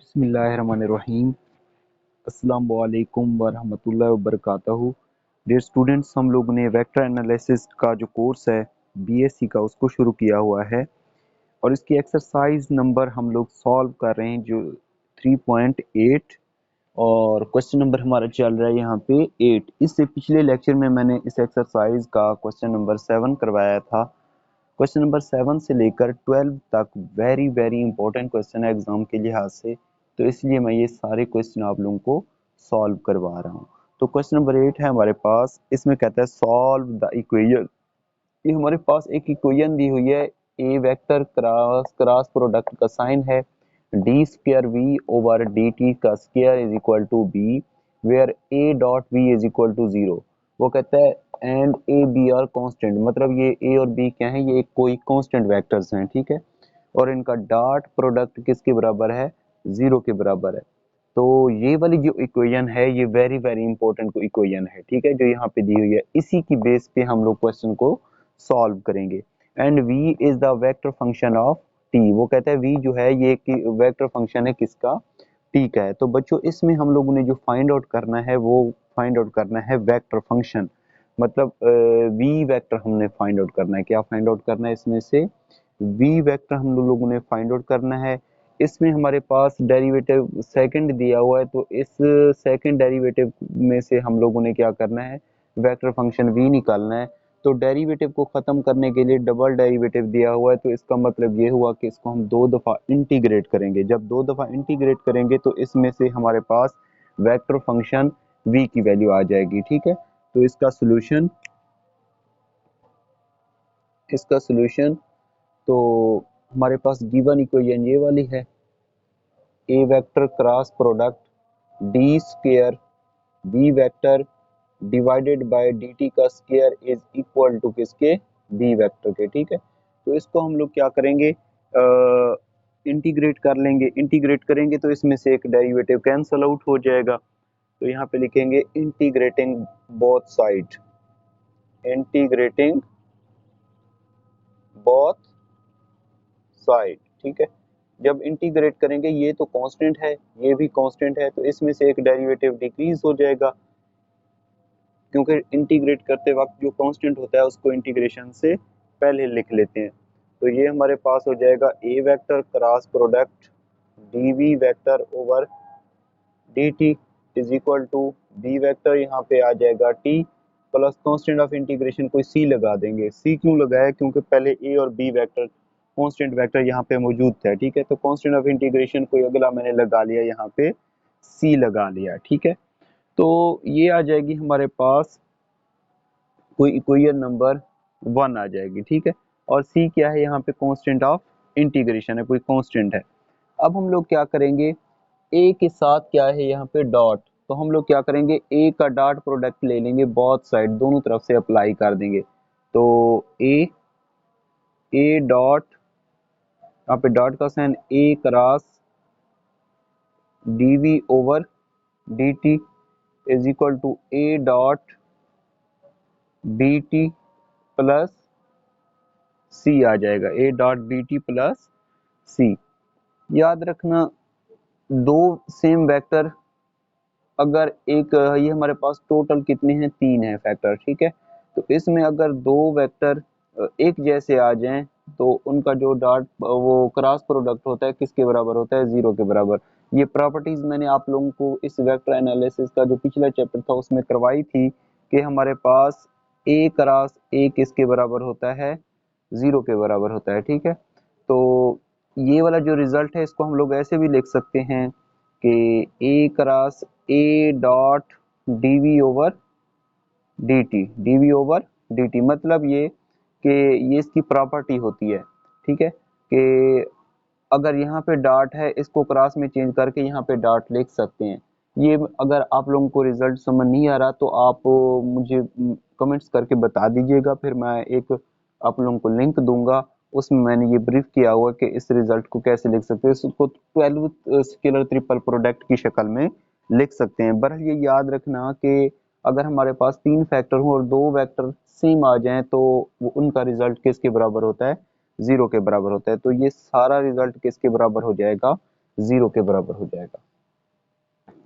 बिस्मिल्लाहिर्रहमानिर्रहीम। अस्सलामु अलैकुम वरहमतुल्लाहि वबरकातुहू। डियर स्टूडेंट्स, हम लोगों ने वेक्टर एनालिसिस का जो कोर्स है बीएससी का उसको शुरू किया हुआ है और इसकी एक्सरसाइज नंबर हम लोग सॉल्व कर रहे हैं जो 3.8 और क्वेश्चन नंबर हमारा चल रहा है यहाँ पे 8। इससे पिछले लेक्चर में मैंने इस एक्सरसाइज का क्वेश्चन नंबर 7 करवाया था। क्वेश्चन नंबर 7 से लेकर 12 तक वेरी वेरी इंपॉर्टेंट क्वेश्चन है एग्जाम के लिहाज से, तो इसलिए मैं ये सारे क्वेश्चन आप लोगों को सॉल्व करवा रहा हूँ। तो क्वेश्चन नंबर 8 है हमारे पास, इसमें कहता है सॉल्व द इक्वेशन। ये हमारे पास एक इक्वेशन दी हुई है, ए वेक्टर क्रॉस प्रोडक्ट का साइन है D square V over D T का square is equal to B where A dot V is equal to 0। वो कहता है and A B are constant, मतलब ये ए और बी क्या है, ये कोई कांस्टेंट वेक्टर्स हैं, ठीक है। और इनका डॉट प्रोडक्ट किसके बराबर है, 0 के बराबर है। तो ये वाली जो इक्वेशन है ये वेरी वेरी इंपॉर्टेंट इक्वेशन है, ठीक है, जो यहाँ पे दी हुई है। इसी की बेस पे हम लोग क्वेश्चन को सॉल्व करेंगे। And v is the vector function of t। वो कहता है v जो है ये वेक्टर फंक्शन है किसका, t का है। तो बच्चों इसमें हम लोगों ने जो फाइंड आउट करना है वो फाइंड आउट करना है वेक्टर फंक्शन, मतलब v वेक्टर हमने फाइंड आउट करना है। क्या फाइंड आउट करना है, इसमें से v वेक्टर हम लोगों ने फाइंड आउट करना है। इसमें हमारे पास डेरिवेटिव सेकंड दिया हुआ है, तो इस सेकंड डेरिवेटिव में से हम लोगों ने क्या करना है, वेक्टर फंक्शन v निकालना है। तो डेरिवेटिव को खत्म करने के लिए डबल डेरिवेटिव दिया हुआ है, तो इसका मतलब ये हुआ कि इसको हम 2 दफा इंटीग्रेट करेंगे। जब 2 दफा इंटीग्रेट करेंगे तो इसमें से हमारे पास वेक्टर फंक्शन v की वैल्यू आ जाएगी, ठीक है। तो इसका सॉल्यूशन तो हमारे पास गिवन इक्वेशन ये वाली है, A vector cross product D square B vector divided by D T का स्क्वायर इज इक्वल टू किसके, बी वेक्टर के, ठीक है। तो इसको हम लोग क्या करेंगे, इंटीग्रेट कर लेंगे। इंटीग्रेट करेंगे तो इसमें से एक डेरिवेटिव कैंसल आउट हो जाएगा। तो यहाँ पे लिखेंगे integrating both side, integrating both side, ठीक है। जब इंटीग्रेट करेंगे ये तो कांस्टेंट है, ये भी कांस्टेंट है, तो इसमें से एक डेरिवेटिव डिक्रीज हो जाएगा, क्योंकि इंटीग्रेट करते वक्त जो कांस्टेंट होता है उसको इंटीग्रेशन से पहले लिख लेते हैं। तो ये हमारे पास हो जाएगा A vector cross product D V vector over D T is equal to B vector, यहाँ पे आ जाएगा T plus constant of integration कोई सी लगा देंगे। सी क्यों लगाया, क्योंकि पहले ए और बी वेक्टर कांस्टेंट वेक्टर यहाँ पे मौजूद था, ठीक है। तो कांस्टेंट ऑफ इंटीग्रेशन कोई अगला मैंने लगा लिया, यहाँ पे सी लगा लिया, ठीक है। तो ये आ जाएगी हमारे पास कोई इक्वेशन नंबर 1 आ जाएगी, ठीक है। और सी क्या है, यहाँ पे कांस्टेंट ऑफ इंटीग्रेशन है, कोई कांस्टेंट है। अब हम लोग क्या करेंगे, ए के साथ क्या है यहाँ पे डॉट, तो हम लोग क्या करेंगे ए का डॉट प्रोडक्ट ले लेंगे, बोथ साइड दोनों तरफ से अप्लाई कर देंगे। तो ए डॉट, यहाँ पे डॉट का sign A cross D V over D T is equal to A dot B T plus C आ जाएगा, A dot B T plus C. याद रखना दो सेम वेक्टर, अगर एक ये हमारे पास टोटल कितने हैं, 3 है फैक्टर, ठीक है। तो इसमें अगर 2 वेक्टर एक जैसे आ जाएं तो उनका जो डॉट वो क्रॉस प्रोडक्ट होता है किसके बराबर होता है, 0 के बराबर। ये प्रॉपर्टीज मैंने आप लोगों को इस वेक्टर एनालिसिस का जो पिछला चैप्टर था उसमें करवाई थी कि हमारे पास ए क्रॉस ए किसके बराबर होता है, 0 के बराबर होता है, ठीक है। तो ये वाला जो रिजल्ट है इसको हम लोग ऐसे भी लिख सकते हैं कि A cross A dot D V over D T, D V over D T, मतलब ये कि ये इसकी प्रॉपर्टी होती है, ठीक है, कि अगर यहाँ पे डॉट है इसको क्रॉस में चेंज करके यहाँ पे डॉट लिख सकते हैं। ये अगर आप लोगों को रिजल्ट समझ नहीं आ रहा तो आप मुझे कमेंट्स करके बता दीजिएगा, फिर मैं एक आप लोगों को लिंक दूंगा, उसमें मैंने ये ब्रीफ किया हुआ कि इस रिजल्ट को कैसे लिख सकते हैं। इसको 12 स्केलर ट्रिपल प्रोडक्ट की शक्ल में लिख सकते हैं। बहरहाल ये याद रखना कि अगर हमारे पास 3 फैक्टर हो और 2 वेक्टर सेम आ जाएं तो वो उनका रिजल्ट किसके बराबर होता है, 0 के बराबर होता है। तो ये सारा रिजल्ट किसके बराबर हो जाएगा, जीरो के बराबर हो जाएगा।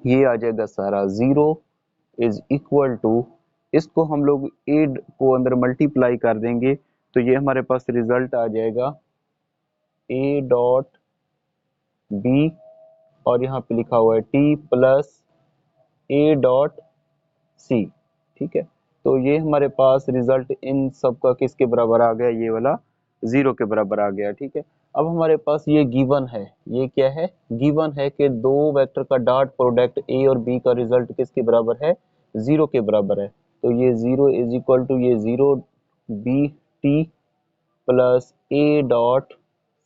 ये आ जाएगा सारा जीरो इज इक्वल टू, इसको हम लोग ए को अंदर मल्टीप्लाई कर देंगे तो ये हमारे पास रिजल्ट आ जाएगा ए डॉट बी, और यहाँ पे लिखा हुआ है T plus A dot C. ठीक है, तो ये हमारे पास रिजल्ट इन सब का किसके बराबर आ गया, ये वाला जीरो के बराबर आ गया। ठीक है, अब हमारे पास ये गिवन है, ये क्या है, गिवन है कि दो वेक्टर का डॉट प्रोडक्ट ए और बी का रिजल्ट किसके बराबर है, जीरो के बराबर है। तो ये जीरो इज इक्वल टू ये zero B T plus A dot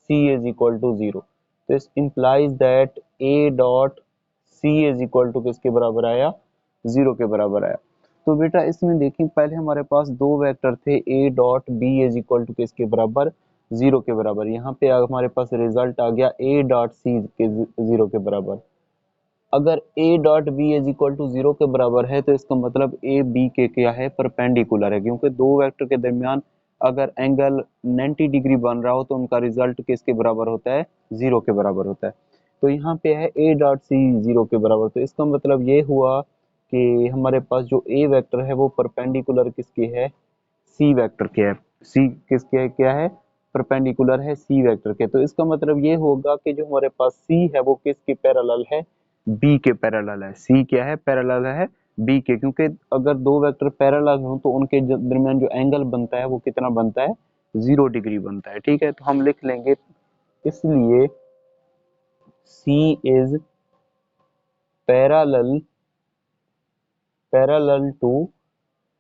C is equal to zero. तो इस implies that A dot C is equal to किसके बराबर आया, जीरो के बराबर आया। तो बेटा इसमें देखें, पहले हमारे पास दो वेक्टर थे A dot B is equal to किसके बराबर, जीरो के बराबर। यहाँ पे हमारे पास रिजल्ट आ गया ए डॉट सी के जीरो के बराबर। अगर A dot B is equal to zero के बराबर है तो इसका मतलब ए बी के क्या है, परपेंडिकुलर है, क्योंकि दो वेक्टर के दरमियान अगर एंगल 90 डिग्री बन रहा हो तो उनका रिजल्ट किसके बराबर होता है, जीरो के बराबर होता है। तो यहाँ पे है ए डॉट सी जीरो के बराबर, तो इसका मतलब ये हुआ कि हमारे पास जो ए वेक्टर है वो परपेंडिकुलर किसके है, सी वेक्टर के है। सी किसके है, क्या है, परपेंडिकुलर है सी वेक्टर के। तो इसका मतलब ये होगा कि जो हमारे पास सी है वो किसके पैरेलल है, बी के पैरेलल है। सी क्या है, पैरेलल है बी के, क्योंकि अगर दो वेक्टर पैरेलल हो तो उनके दरमियान जो एंगल बनता है वो कितना बनता है, 0 डिग्री बनता है। ठीक है, तो हम लिख लेंगे इसलिए सी इज पैरेलल, पैरेलल टू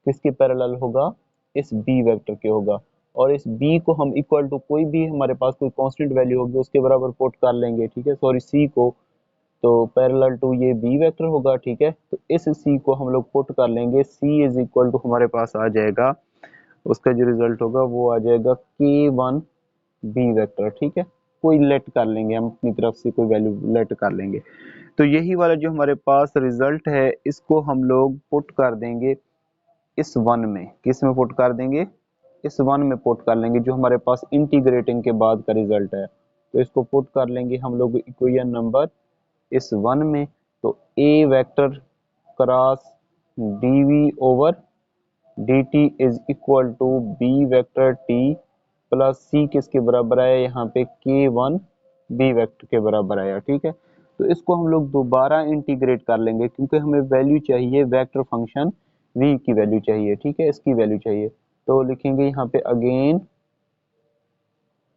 किसके पैरेलल होगा, इस बी वेक्टर के होगा। और इस बी को हम इक्वल टू कोई भी हमारे पास कोई कांस्टेंट वैल्यू होगी उसके बराबर पुट कर लेंगे। ठीक है, सॉरी सी को, तो पैरेलल टू ये बी वेक्टर होगा। ठीक है, तो इस सी को हम लोग पुट कर लेंगे, सी इज इक्वल टू हमारे पास आ जाएगा, उसका जो रिजल्ट होगा वो आ जाएगा के वन बी वेक्टर। ठीक है, कोई लेट कर लेंगे हम अपनी तरफ से, कोई वैल्यू लेट कर लेंगे। तो यही वाला जो हमारे पास रिजल्ट है इसको हम लोग पुट कर देंगे इस वन में, किस में पुट कर देंगे, इस वन में पुट कर लेंगे जो हमारे पास इंटीग्रेटिंग के बाद का रिजल्ट है। तो इसको पुट कर लेंगे हम लोग इक्वेशन नंबर इस वन में। तो A vector cross D V over D T is equal to B vector T plus C किसके बराबर आया, यहाँ पे के वन बी वेक्टर के बराबर आया। ठीक है, तो इसको हम लोग दोबारा इंटीग्रेट कर लेंगे क्योंकि हमें वैल्यू चाहिए वेक्टर फंक्शन v की वैल्यू चाहिए। ठीक है, इसकी वैल्यू चाहिए, तो लिखेंगे यहाँ पे अगेन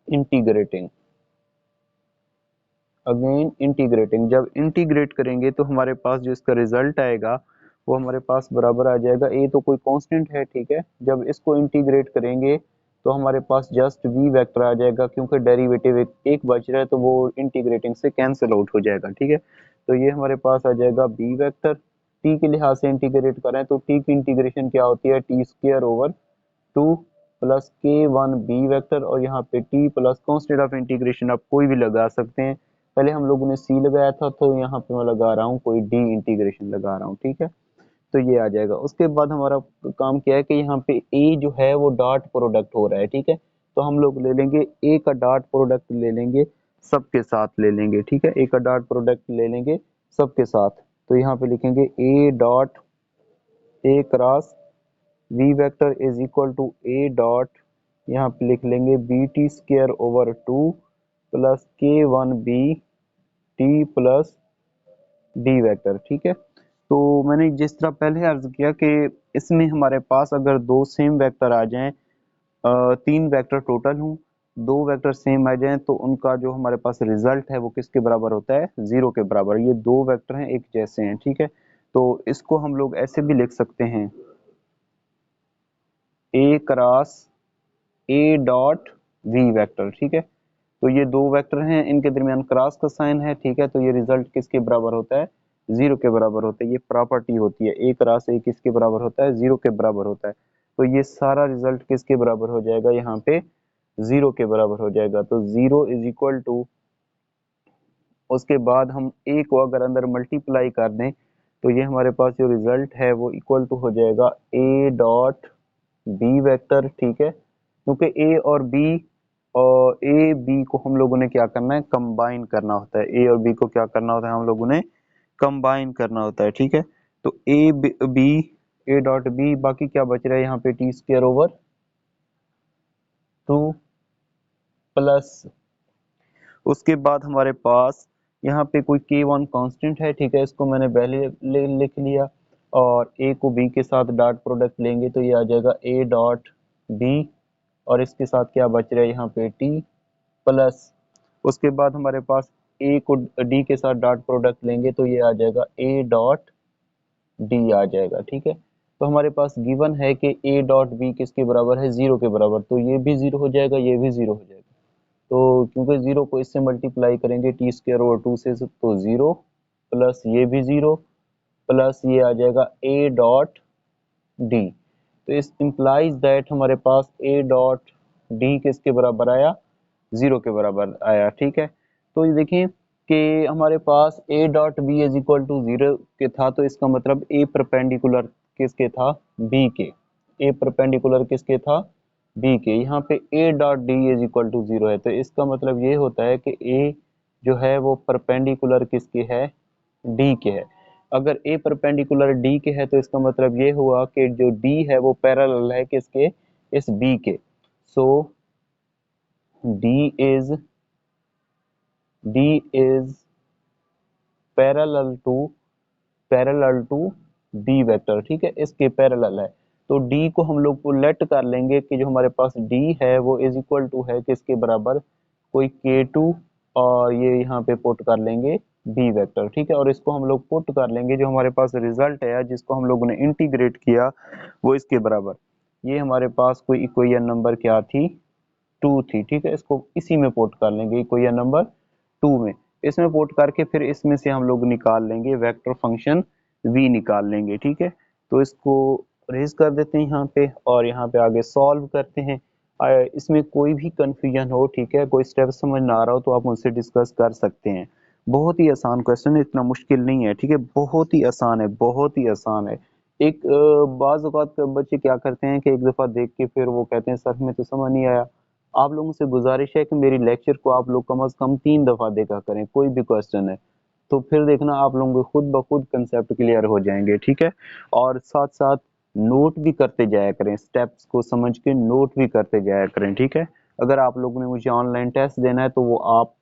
इंटीग्रेटिंग, अगेन इंटीग्रेटिंग। जब इंटीग्रेट करेंगे तो हमारे पास जो इसका रिजल्ट आएगा वो हमारे पास बराबर आ जाएगा, ए तो कोई कांस्टेंट है। ठीक है, जब इसको इंटीग्रेट करेंगे तो हमारे पास जस्ट v वेक्टर आ जाएगा, क्योंकि डेरिवेटिव एक बच रहा है तो वो इंटीग्रेटिंग से कैंसिल आउट हो जाएगा। ठीक है, तो ये हमारे पास आ जाएगा b वेक्टर। t के लिहाज से इंटीग्रेट करें तो t की इंटीग्रेशन क्या होती है, T square over 2 plus K one B vector, और यहाँ पे t plus constant of integration आप कोई भी लगा सकते हैं। पहले हम लोगों ने c लगाया था तो यहाँ पे मैं लगा रहा हूँ कोई d इंटीग्रेशन लगा रहा हूँ। ठीक है, तो ये आ जाएगा। उसके बाद हमारा काम क्या है कि यहाँ पे a जो है वो डॉट प्रोडक्ट हो रहा है। ठीक है, तो हम लोग ले लेंगे a का डॉट प्रोडक्ट ले लेंगे, सबके साथ ले लेंगे। ठीक है, a का डॉट प्रोडक्ट ले लेंगे सबके साथ। तो यहाँ पे लिखेंगे a dot a cross v vector is equal to a dot, यहाँ पे लिख लेंगे B T square over 2 plus K one B T plus D vector. ठीक है, तो मैंने जिस तरह पहले अर्ज किया कि इसमें हमारे पास अगर दो सेम वेक्टर आ जाएं, तीन वेक्टर टोटल हों, दो वेक्टर सेम आ जाएं तो उनका जो हमारे पास रिजल्ट है वो किसके बराबर होता है, जीरो के बराबर। ये दो वेक्टर हैं एक जैसे हैं। ठीक है, तो इसको हम लोग ऐसे भी लिख सकते हैं, A cross A dot V vector. ठीक है, तो ये दो वेक्टर हैं, इनके दरमियान क्रॉस का साइन है। ठीक है, तो ये रिजल्ट किसके बराबर होता है, जीरो के बराबर होता है। ये प्रॉपर्टी होती है, ए क्रॉस ए किसके बराबर होता है, जीरो के बराबर होता है। तो ये सारा रिजल्ट किसके बराबर हो जाएगा, यहाँ पे जीरो के बराबर हो जाएगा। तो जीरो इज इक्वल टू, उसके बाद हम ए को अगर अंदर मल्टीप्लाई कर दें तो ये हमारे पास जो रिजल्ट है वो इक्वल टू हो जाएगा ए डॉट बी वेक्टर। ठीक है, क्योंकि ए और बी और ए बी को हम लोगों ने क्या करना है, कंबाइन करना होता है। ए और बी को क्या करना होता है, हम लोगों ने कंबाइन करना होता है। ठीक है, तो A B, A dot B, बाकी क्या बच रहा है यहाँ पे, टी स्क्वायर ओवर 2 प्लस, उसके बाद हमारे पास यहाँ पे कोई k1 कांस्टेंट है। ठीक है, इसको मैंने पहले लिख लिया, और a को b के साथ डॉट प्रोडक्ट लेंगे तो ये आ जाएगा a डॉट b, और इसके साथ क्या बच रहा है यहाँ पे t प्लस, उसके बाद हमारे पास a को d के साथ डॉट प्रोडक्ट लेंगे तो ये आ जाएगा a डॉट d आ जाएगा। ठीक है, तो हमारे पास गिवन है कि a डॉट b किसके बराबर है, 0 के बराबर, तो ये भी 0 हो जाएगा, ये भी 0 हो जाएगा। तो क्योंकि 0 को इससे मल्टीप्लाई करेंगे टी स्क्वायर ओवर 2 से, तो 0 प्लस ये भी 0 प्लस ये आ जाएगा a डॉट d। तो इस इंप्लाइज दैट हमारे पास a डॉट d किसके बराबर आया, 0 के बराबर आया। ठीक है, तो ये देखिए कि हमारे पास a dot b is equal to 0 के था, तो इसका मतलब a परपेंडिकुलर किसके था, b के। a परपेंडिकुलर किसके था, b के। यहाँ पे a dot d is equal to 0 है, तो इसका मतलब ये होता है कि a जो है वो परपेंडिकुलर किसके है, d के है। अगर a परपेंडिकुलर d के है तो इसका मतलब ये हुआ कि जो d है वो पैरेलल है किसके, इस b के। So d is parallel to D vector. ठीक है, इसके पैरेलल है, तो डी को हम लोग को लेट कर लेंगे कि जो हमारे पास डी है वो इज इक्वल टू है किसके बराबर, कोई k2, और ये यहाँ पे पुट कर लेंगे बी वेक्टर। ठीक है, और इसको हम लोग पुट कर लेंगे, जो हमारे पास रिजल्ट है जिसको हम लोगों ने इंटीग्रेट किया वो इसके बराबर, ये हमारे पास कोई इक्वेशन नंबर क्या थी, 2 थी। ठीक है, इसको इसी में पुट कर लेंगे, इक्वेशन नंबर 2 में, इसमें पुट करके फिर इसमें से हम लोग निकाल लेंगे वेक्टर फंक्शन v निकाल लेंगे। ठीक है, तो इसको रेज कर देते हैं यहाँ पे, और यहाँ पे आगे सॉल्व करते हैं। इसमें कोई भी कंफ्यूजन हो, ठीक है, कोई स्टेप समझ ना आ रहा हो, तो आप मुझसे डिस्कस कर सकते हैं। बहुत ही आसान क्वेश्चन है, इतना मुश्किल नहीं है। ठीक है, बहुत ही आसान है, बहुत ही आसान है। एक बाज़ औक़ात बच्चे क्या करते हैं कि एक दफ़ा देख के फिर वो कहते हैं सर हमें तो समझ नहीं आया। आप लोगों से गुजारिश है कि मेरी लेक्चर को आप लोग कम से कम 3 दफ़ा देखा करें, कोई भी क्वेश्चन है, तो फिर देखना आप लोगों को खुद ब खुद कंसेप्ट क्लियर हो जाएंगे। ठीक है, और साथ साथ नोट भी करते जाया करें, स्टेप्स को समझ के नोट भी करते जाया करें। ठीक है, अगर आप लोगों ने मुझे ऑनलाइन टेस्ट देना है तो वो आप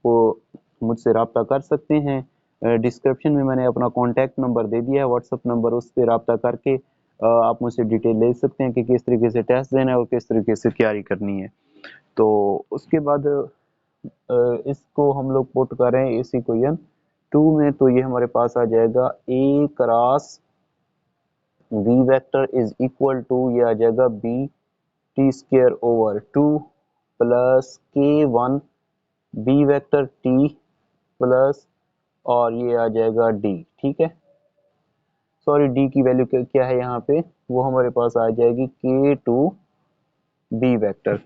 मुझसे रब्ता कर सकते हैं। डिस्क्रिप्शन में मैंने अपना कॉन्टैक्ट नंबर दे दिया है, व्हाट्सअप नंबर, उस पर रब्ता करके आप मुझसे डिटेल ले सकते हैं कि किस तरीके से टेस्ट देना है और किस तरीके से तैयारी करनी है। तो उसके बाद इसको हम लोग पुट करें इस इक्वेशन 2 में, तो ये हमारे पास आ जाएगा a cross v vector is equal to, ये आ जाएगा b T square over 2 plus k1 b vector t plus, और ये आ जाएगा d। ठीक है, सॉरी d की वैल्यू क्या है यहाँ पे, वो हमारे पास आ जाएगी k2 B vector,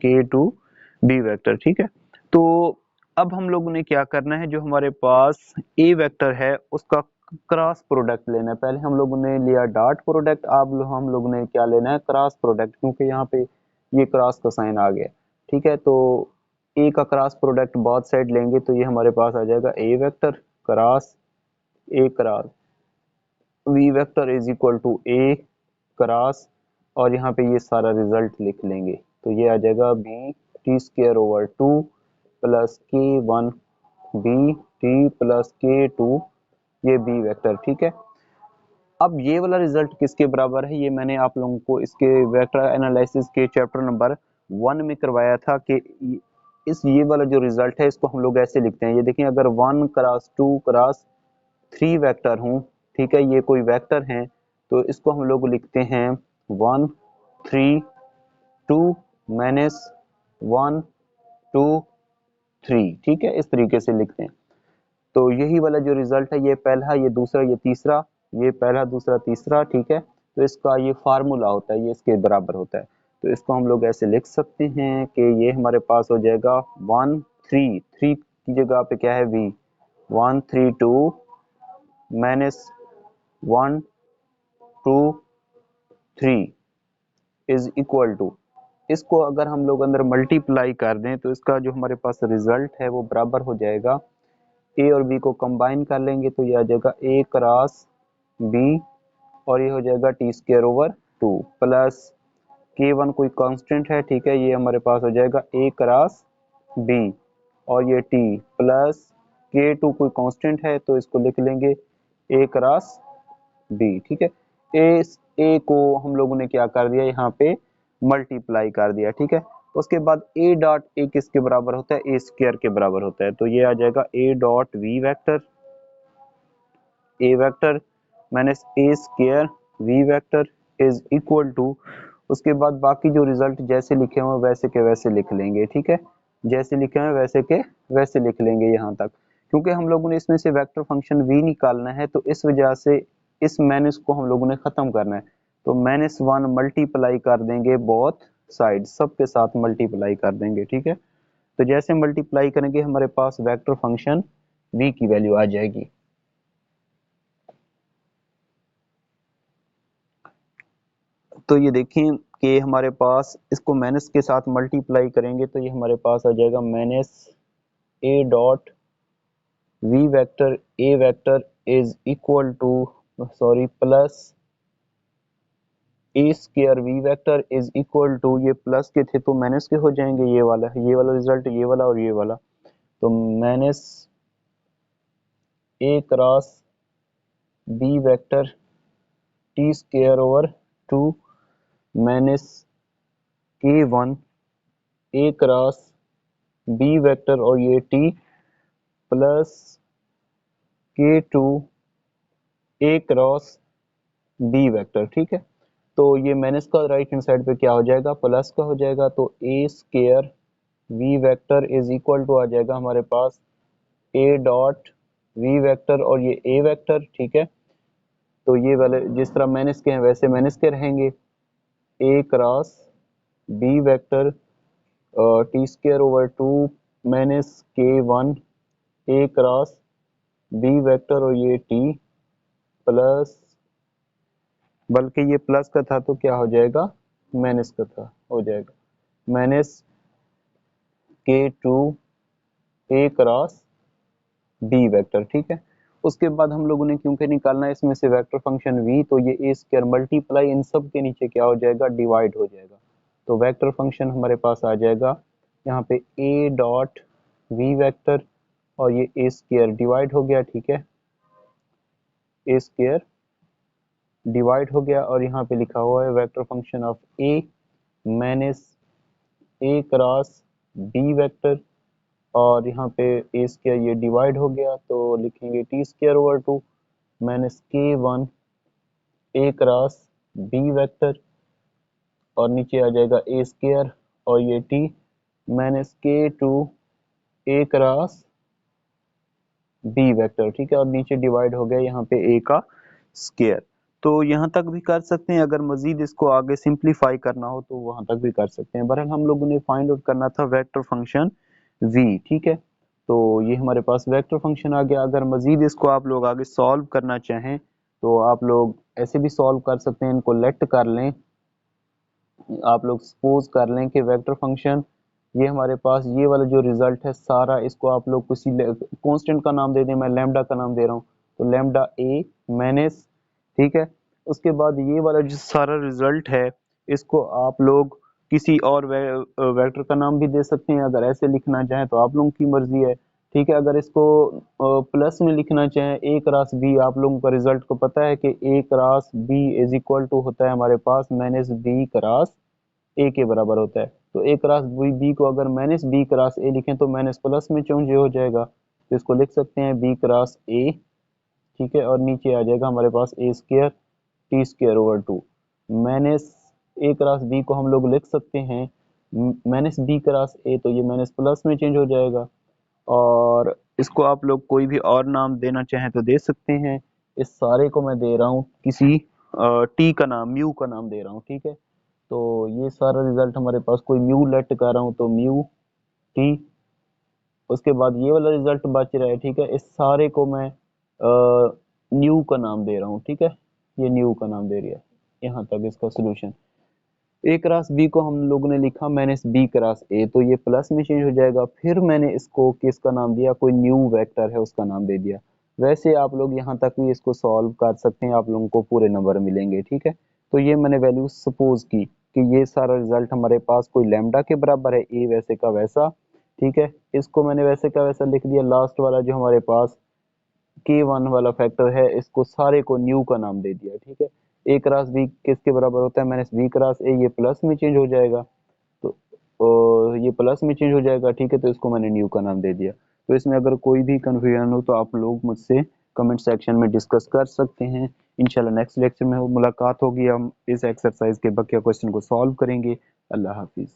B vector. ठीक है, तो अब हम लोगों ने क्या करना है, जो हमारे पास ए वेक्टर है उसका क्रॉस प्रोडक्ट लेना है। पहले हम लोगों ने लिया डॉट प्रोडक्ट, अब हम लोगों ने क्या लेना है, क्रॉस प्रोडक्ट, क्योंकि यहाँ पे ये क्रॉस का साइन आ गया। ठीक है, तो ए का क्रॉस प्रोडक्ट बोथ साइड लेंगे तो ये हमारे पास आ जाएगा A vector cross A cross V vector is equal to A cross, और यहाँ पे ये सारा रिजल्ट लिख लेंगे, तो ये आ जाएगा B T square over 2 plus k1 B T plus k2 ये बी वेक्टर। ठीक है, अब ये वाला रिजल्ट किसके बराबर है, ये मैंने आप लोगों को इसके वेक्टर एनालिसिस के चैप्टर नंबर 1 में करवाया था कि इस ये वाला जो रिजल्ट है इसको हम लोग ऐसे लिखते हैं। ये देखिए, अगर 1 क्रॉस 2 क्रॉस 3 वेक्टर हूँ, ठीक है, ये कोई वेक्टर हैं, तो इसको हम लोग लिखते हैं 1 3 2 माइनस 1 2 3। ठीक है, इस तरीके से लिखते हैं। तो यही वाला जो रिजल्ट है, ये पहला, ये दूसरा, ये तीसरा, ये पहला दूसरा तीसरा। ठीक है, तो इसका ये फार्मूला होता है, ये इसके बराबर होता है। तो इसको हम लोग ऐसे लिख सकते हैं कि ये हमारे पास हो जाएगा 1 3 3 की जगह पे क्या है v, 1 3 2 minus 1 2 3 is equal to इसको अगर हम लोग अंदर मल्टीप्लाई कर दें तो इसका जो हमारे पास रिजल्ट है वो बराबर हो जाएगा, ए और बी को कंबाइन कर लेंगे तो ये आ जाएगा ए क्रॉस बी, और ये हो जाएगा T square over 2 plus K one कोई कांस्टेंट है, ठीक है, ये हमारे पास हो जाएगा ए क्रॉस बी, और ये टी प्लस के टू कोई कांस्टेंट है तो इसको लिख लेंगे ए क्रॉस बी, ठीक है। ए को हम लोगों ने क्या कर दिया, यहाँ पे मल्टीप्लाई कर दिया, ठीक है। उसके बाद ए डॉट ए किसके बराबर होता है, ए स्क्वायर के बराबर होता है, तो ये आ जाएगा A dot V vector, A vector minus A square V vector is equal to, उसके बाद बाकी जो रिजल्ट जैसे लिखे हुए वैसे के वैसे लिख लेंगे, ठीक है, जैसे लिखे हुए वैसे के वैसे लिख लेंगे यहाँ तक, क्योंकि हम लोगों ने इसमें से वेक्टर फंक्शन v निकालना है तो इस वजह से इस माइनस को हम लोगों ने खत्म करना है, तो -1 मल्टीप्लाई कर देंगे बोथ साइड, सबके साथ मल्टीप्लाई कर देंगे, ठीक है। तो जैसे मल्टीप्लाई करेंगे हमारे पास वेक्टर फंक्शन v की वैल्यू आ जाएगी। तो ये देखें कि हमारे पास इसको माइनस के साथ मल्टीप्लाई करेंगे तो ये हमारे पास आ जाएगा minus A dot V vector A vector is equal to sorry plus A square V vector is equal to, ये प्लस के थे तो माइनस के हो जाएंगे, ये वाला रिजल्ट, ये वाला और ये वाला, तो minus A cross B vector T square over 2 minus K one A cross B vector और ये T plus K two A cross B vector, ठीक है। तो ये माइनस का राइट हैंड साइड पे क्या हो जाएगा, प्लस का हो जाएगा, तो A square V vector is equal to आ जाएगा हमारे पास ए डॉट वी वेक्टर और ये ए वेक्टर, ठीक है। तो ये वाले जिस तरह माइनस के हैं वैसे माइनस के रहेंगे, A cross B vector T square over 2 minus K one A cross B vector और ये टी प्लस, बल्कि ये प्लस का था तो क्या हो जाएगा माइनस का था, हो जाएगा minus K two A cross B vector, ठीक है। उसके बाद हम लोगों ने क्योंकि निकालना है इसमें से वेक्टर फंक्शन v, तो ये ए स्क्वायर मल्टीप्लाई इन सब के नीचे क्या हो जाएगा, डिवाइड हो जाएगा, तो वेक्टर फंक्शन हमारे पास आ जाएगा यहाँ पे ए डॉट वी वेक्टर और ये ए स्क्वायर डिवाइड हो गया, ठीक है, ए स्क्वायर डिवाइड हो गया, और यहाँ पे लिखा हुआ है vector function of A minus A cross B vector, और यहाँ पे ए स्क्वायर ये डिवाइड हो गया तो लिखेंगे T square over 2 minus K one A cross B vector, और नीचे आ जाएगा ए स्क्वायर और ये T minus K two A cross B vector, ठीक है, और नीचे डिवाइड हो गया यहाँ पे ए का स्क्वायर। तो यहाँ तक भी कर सकते हैं, अगर मजीद इसको आगे सिंप्लीफाई करना हो तो वहां तक भी कर सकते हैं। बहरहाल हम लोगों ने फाइंड आउट करना था वेक्टर फंक्शन v, ठीक है। तो ये हमारे पास वेक्टर फंक्शन आ गया। अगर मजीद इसको आप लोग आगे सॉल्व करना चाहें तो आप लोग ऐसे भी सॉल्व कर सकते हैं, इनको लेट कर लें, आप लोग सपोज कर लें कि वेक्टर फंक्शन ये हमारे पास ये वाला जो रिजल्ट है सारा, इसको आप लोग किसी कांस्टेंट का नाम दे दें, मैं लैम्डा का नाम दे रहा हूँ, तो लैम्डा ए माइनस, ठीक है। उसके बाद ये वाला जो सारा रिजल्ट है इसको आप लोग किसी और वेक्टर का नाम भी दे सकते हैं, अगर ऐसे लिखना चाहें तो आप लोगों की मर्जी है, ठीक है। अगर इसको प्लस में लिखना चाहें ए क्रॉस बी, आप लोगों का रिजल्ट को पता है कि A cross B is equal to होता है हमारे पास माइनस बी क्रॉस ए के बराबर होता है, तो ए क्रॉस बी को अगर माइनस बी क्रॉस ए लिखें तो माइनस प्लस में चेंज हो जाएगा, तो इसको लिख सकते हैं बी क्रॉस ए, ठीक है, और नीचे आ जाएगा हमारे पास A square T square over 2 minus A cross B को हम लोग लिख सकते हैं माइनस बी क्रॉस ए, तो ये माइनस प्लस में चेंज हो जाएगा, और इसको आप लोग कोई भी और नाम देना चाहें तो दे सकते हैं। इस सारे को मैं दे रहा हूँ किसी टी का नाम, म्यू का नाम दे रहा हूँ, ठीक है। तो ये सारा रिजल्ट हमारे पास कोई म्यू लेट कर रहा हूँ तो म्यू टी, उसके बाद ये वाला रिजल्ट बच रहा है, ठीक है। इस सारे को मैं न्यू का नाम दे रहा हूँ, ठीक है, ये न्यू का नाम दे रहा है, यहाँ तक इसका सोल्यूशन। ए क्रॉस बी को हम लोगों ने लिखा माइनस बी क्रॉस ए, तो ये प्लस में चेंज हो जाएगा। फिर मैंने इसको किसका नाम दिया, कोई न्यू वेक्टर है उसका नाम दे दिया। वैसे आप लोग यहाँ तक भी इसको सॉल्व कर सकते हैं, आप लोगों को पूरे नंबर मिलेंगे, ठीक है। तो ये मैंने वैल्यू सपोज की कि ये सारा रिजल्ट हमारे पास कोई लैम्डा के बराबर है, ए वैसे का वैसा, ठीक है। इसको मैंने वैसे का वैसा लिख दिया। लास्ट वाला जो हमारे पास k1 वाला फैक्टर है, इसको सारे को न्यू का नाम दे दिया, ठीक है। ए क्रॉस बी किसके बराबर होता है, माइनस बी क्रॉस ए, ये प्लस में चेंज हो जाएगा, तो ये प्लस में चेंज हो जाएगा, ठीक है। तो इसको मैंने न्यू का नाम दे दिया। तो इसमें अगर कोई भी कंफ्यूजन हो तो आप लोग मुझसे कमेंट सेक्शन में डिस्कस कर सकते हैं। इंशाल्लाह नेक्स्ट लेक्चर में मुलाकात होगी, हम इस एक्सरसाइज के बकिया क्वेश्चन को सॉल्व करेंगे। अल्लाह हाफिज।